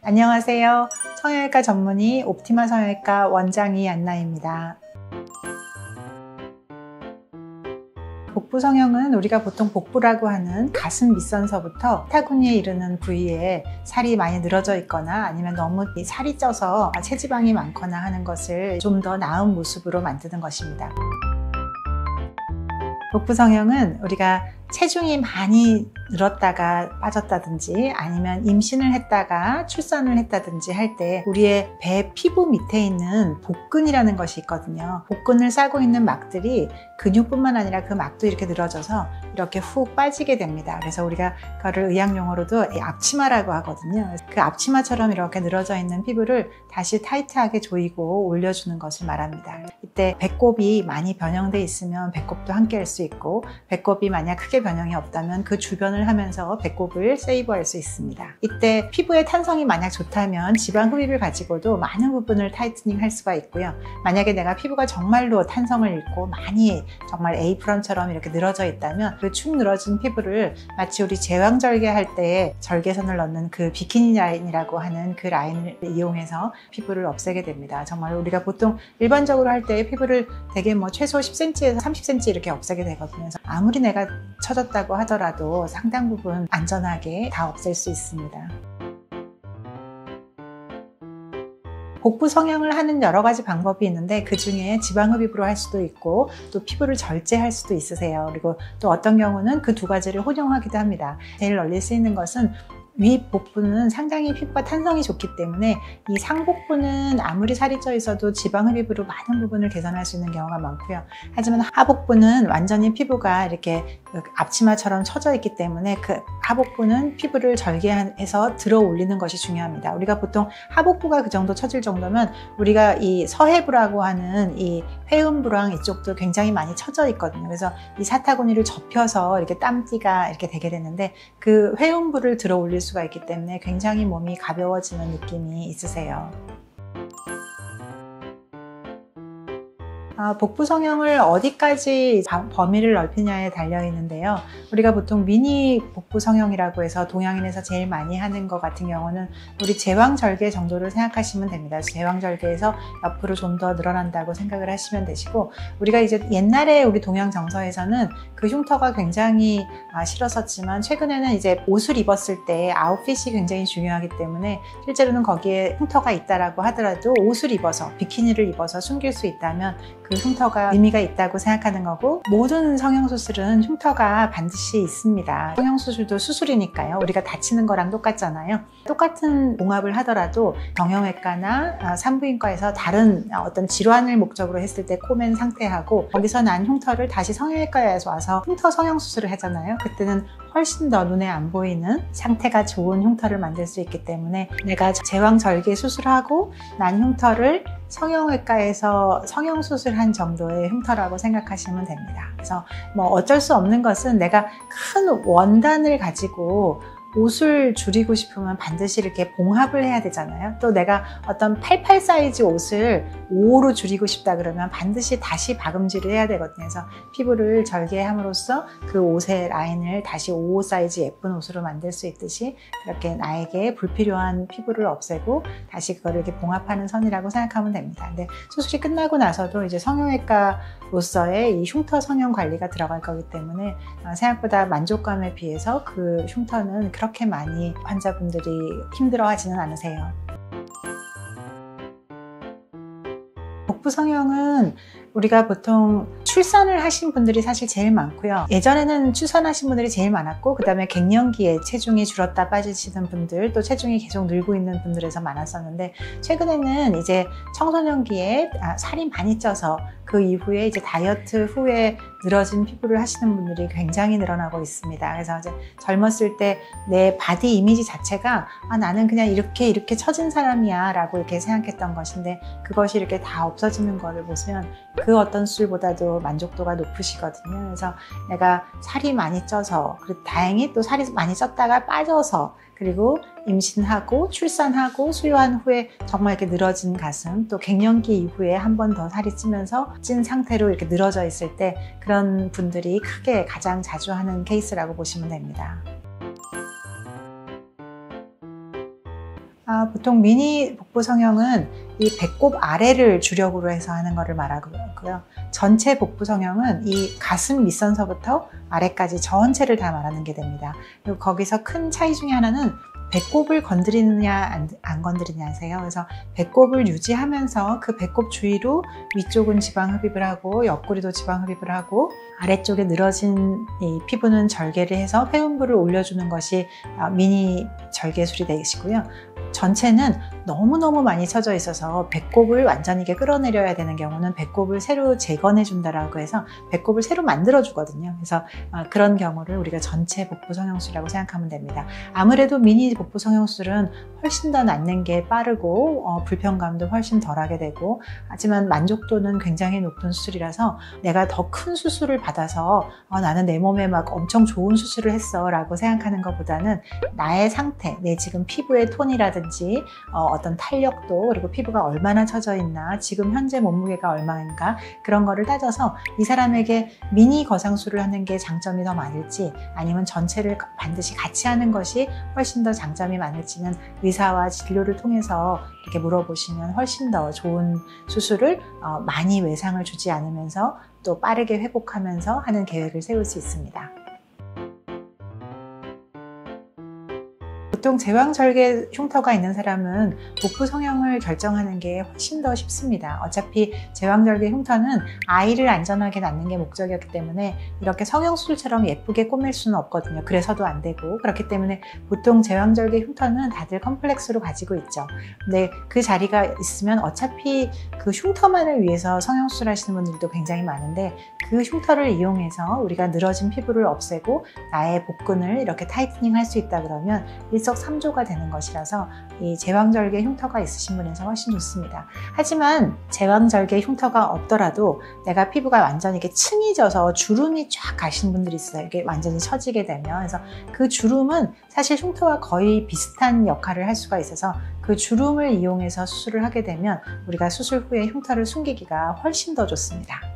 안녕하세요. 성형외과 전문의 옵티마 성형외과 원장의 안나입니다. 복부 성형은 우리가 보통 복부라고 하는 가슴 밑선서부터 타구니에 이르는 부위에 살이 많이 늘어져 있거나 아니면 너무 살이 쪄서 체지방이 많거나 하는 것을 좀 더 나은 모습으로 만드는 것입니다. 복부 성형은 우리가 체중이 많이 늘었다가 빠졌다든지 아니면 임신을 했다가 출산을 했다든지 할 때 우리의 배 피부 밑에 있는 복근이라는 것이 있거든요. 복근을 싸고 있는 막들이 근육뿐만 아니라 그 막도 이렇게 늘어져서 이렇게 훅 빠지게 됩니다. 그래서 우리가 그거를 의학용어로도 앞치마라고 하거든요. 그 앞치마처럼 이렇게 늘어져 있는 피부를 다시 타이트하게 조이고 올려주는 것을 말합니다. 이때 배꼽이 많이 변형돼 있으면 배꼽도 함께 할 수 있고, 배꼽이 만약 크게 변형이 없다면 그 주변을 하면서 배꼽을 세이브할 수 있습니다. 이때 피부의 탄성이 만약 좋다면 지방 흡입을 가지고도 많은 부분을 타이트닝 할 수가 있고요. 만약에 내가 피부가 정말로 탄성을 잃고 많이 정말 에이프런처럼 이렇게 늘어져 있다면 그 축 늘어진 피부를 마치 우리 제왕절개 할 때 절개선을 넣는 그 비키니 라인이라고 하는 그 라인을 이용해서 피부를 없애게 됩니다. 정말 우리가 보통 일반적으로 할 때 피부를 되게 최소 10cm에서 30cm 이렇게 없애게 되거든요. 그래서 아무리 내가 처졌다고 하더라도 상당 부분 안전하게 다 없앨 수 있습니다. 복부 성형을 하는 여러 가지 방법이 있는데 그 중에 지방 흡입으로 할 수도 있고 또 피부를 절제할 수도 있으세요. 그리고 또 어떤 경우는 그 두 가지를 혼용하기도 합니다. 제일 널리 쓰이는 것은 위 복부는 상당히 피부가 탄성이 좋기 때문에 이 상복부는 아무리 살이 쪄 있어도 지방 흡입으로 많은 부분을 개선할 수 있는 경우가 많고요. 하지만 하복부는 완전히 피부가 이렇게 앞치마처럼 처져 있기 때문에 그 하복부는 피부를 절개해서 들어 올리는 것이 중요합니다. 우리가 보통 하복부가 그 정도 처질 정도면 우리가 이 서해부라고 하는 이 회음부랑 이쪽도 굉장히 많이 처져 있거든요. 그래서 이 사타구니를 접혀서 이렇게 땀띠가 이렇게 되게 되는데 그 회음부를 들어 올릴 수가 있기 때문에 굉장히 몸이 가벼워지는 느낌이 있으세요. 복부 성형을 어디까지 범위를 넓히냐에 달려 있는데요. 우리가 보통 미니 복부 성형이라고 해서 동양인에서 제일 많이 하는 것 같은 경우는 우리 제왕절개 정도를 생각하시면 됩니다. 제왕절개에서 옆으로 좀 더 늘어난다고 생각을 하시면 되시고, 우리가 이제 옛날에 우리 동양 정서에서는 그 흉터가 굉장히 싫었었지만 최근에는 이제 옷을 입었을 때 아웃핏이 굉장히 중요하기 때문에 실제로는 거기에 흉터가 있다라고 하더라도 옷을 입어서 비키니를 입어서 숨길 수 있다면 그 흉터가 의미가 있다고 생각하는 거고, 모든 성형수술은 흉터가 반드시 있습니다. 성형수술도 수술이니까요. 우리가 다치는 거랑 똑같잖아요. 똑같은 봉합을 하더라도 정형외과나 산부인과에서 다른 어떤 질환을 목적으로 했을 때 코맨 상태하고 거기서 난 흉터를 다시 성형외과에 와서 흉터 성형수술을 하잖아요. 그때는 훨씬 더 눈에 안 보이는 상태가 좋은 흉터를 만들 수 있기 때문에 내가 제왕절개 수술하고 난 흉터를 성형외과에서 성형수술한 정도의 흉터라고 생각하시면 됩니다. 그래서 어쩔 수 없는 것은 내가 큰 원단을 가지고 옷을 줄이고 싶으면 반드시 이렇게 봉합을 해야 되잖아요. 또 내가 어떤 88 사이즈 옷을 5로 줄이고 싶다 그러면 반드시 다시 박음질을 해야 되거든요. 그래서 피부를 절개함으로써 그 옷의 라인을 다시 5 사이즈 예쁜 옷으로 만들 수 있듯이 그렇게 나에게 불필요한 피부를 없애고 다시 그거를 이렇게 봉합하는 선이라고 생각하면 됩니다. 근데 수술이 끝나고 나서도 이제 성형외과로서의 이 흉터 성형 관리가 들어갈 거기 때문에 생각보다 만족감에 비해서 그 흉터는 그렇게 많이 환자분들이 힘들어하지는 않으세요. 복부 성형은 우리가 보통 출산을 하신 분들이 사실 제일 많고요. 예전에는 출산하신 분들이 제일 많았고, 그 다음에 갱년기에 체중이 줄었다 빠지시는 분들, 또 체중이 계속 늘고 있는 분들에서 많았었는데, 최근에는 이제 청소년기에 살이 많이 쪄서 그 이후에 이제 다이어트 후에 늘어진 피부를 하시는 분들이 굉장히 늘어나고 있습니다. 그래서 이제 젊었을 때 내 바디 이미지 자체가 나는 그냥 이렇게 처진 사람이야 라고 이렇게 생각했던 것인데, 그것이 이렇게 다 없어지는 거를 보시면 그 어떤 수술보다도 만족도가 높으시거든요. 그래서 내가 살이 많이 쪄서, 그리고 다행히 또 살이 많이 쪘다가 빠져서, 그리고 임신하고 출산하고 수유한 후에 정말 이렇게 늘어진 가슴, 또 갱년기 이후에 한 번 더 살이 찌면서 찐 상태로 이렇게 늘어져 있을 때 그런 분들이 크게 가장 자주 하는 케이스라고 보시면 됩니다. 보통 미니 복부 성형은 이 배꼽 아래를 주력으로 해서 하는 것을 말하고요. 전체 복부 성형은 이 가슴 밑선서부터 아래까지 전체를 다 말하는 게 됩니다. 그리고 거기서 큰 차이 중에 하나는 배꼽을 건드리느냐 안 건드리냐세요. 그래서 배꼽을 유지하면서 그 배꼽 주위로 위쪽은 지방 흡입을 하고 옆구리도 지방 흡입을 하고 아래쪽에 늘어진 이 피부는 절개를 해서 회음부를 올려주는 것이 미니 절개술이 되시고요. 전체는 너무너무 많이 처져 있어서 배꼽을 완전히 끌어내려야 되는 경우는 배꼽을 새로 재건해 준다라고 해서 배꼽을 새로 만들어 주거든요. 그래서 그런 경우를 우리가 전체 복부 성형술이라고 생각하면 됩니다. 아무래도 미니 복부 성형술은 훨씬 더 낫는 게 빠르고 불편감도 훨씬 덜하게 되고, 하지만 만족도는 굉장히 높은 수술이라서 내가 더 큰 수술을 받아서 나는 내 몸에 막 엄청 좋은 수술을 했어 라고 생각하는 것보다는 나의 상태, 내 지금 피부의 톤이라든지 어떤 탄력도, 그리고 피부가 얼마나 처져 있나, 지금 현재 몸무게가 얼마인가, 그런 거를 따져서 이 사람에게 미니 거상술을 하는 게 장점이 더 많을지 아니면 전체를 반드시 같이 하는 것이 훨씬 더 장점이 많을지는 의사와 진료를 통해서 이렇게 물어보시면 훨씬 더 좋은 수술을 많이 외상을 주지 않으면서 또 빠르게 회복하면서 하는 계획을 세울 수 있습니다. 보통 제왕절개 흉터가 있는 사람은 복부 성형을 결정하는 게 훨씬 더 쉽습니다. 어차피 제왕절개 흉터는 아이를 안전하게 낳는 게 목적이었기 때문에 이렇게 성형술처럼 예쁘게 꾸밀 수는 없거든요. 그래서도 안 되고, 그렇기 때문에 보통 제왕절개 흉터는 다들 컴플렉스로 가지고 있죠. 근데 그 자리가 있으면 어차피 그 흉터만을 위해서 성형술 하시는 분들도 굉장히 많은데, 그 흉터를 이용해서 우리가 늘어진 피부를 없애고 나의 복근을 이렇게 타이트닝 할 수 있다 그러면 일석삼조가 되는 것이라서 이 제왕절개 흉터가 있으신 분에서 훨씬 좋습니다. 하지만 제왕절개 흉터가 없더라도 내가 피부가 완전히 이렇게 층이 져서 주름이 쫙 가시는 분들이 있어요. 이게 완전히 처지게 되면. 그래서 그 주름은 사실 흉터와 거의 비슷한 역할을 할 수가 있어서 그 주름을 이용해서 수술을 하게 되면 우리가 수술 후에 흉터를 숨기기가 훨씬 더 좋습니다.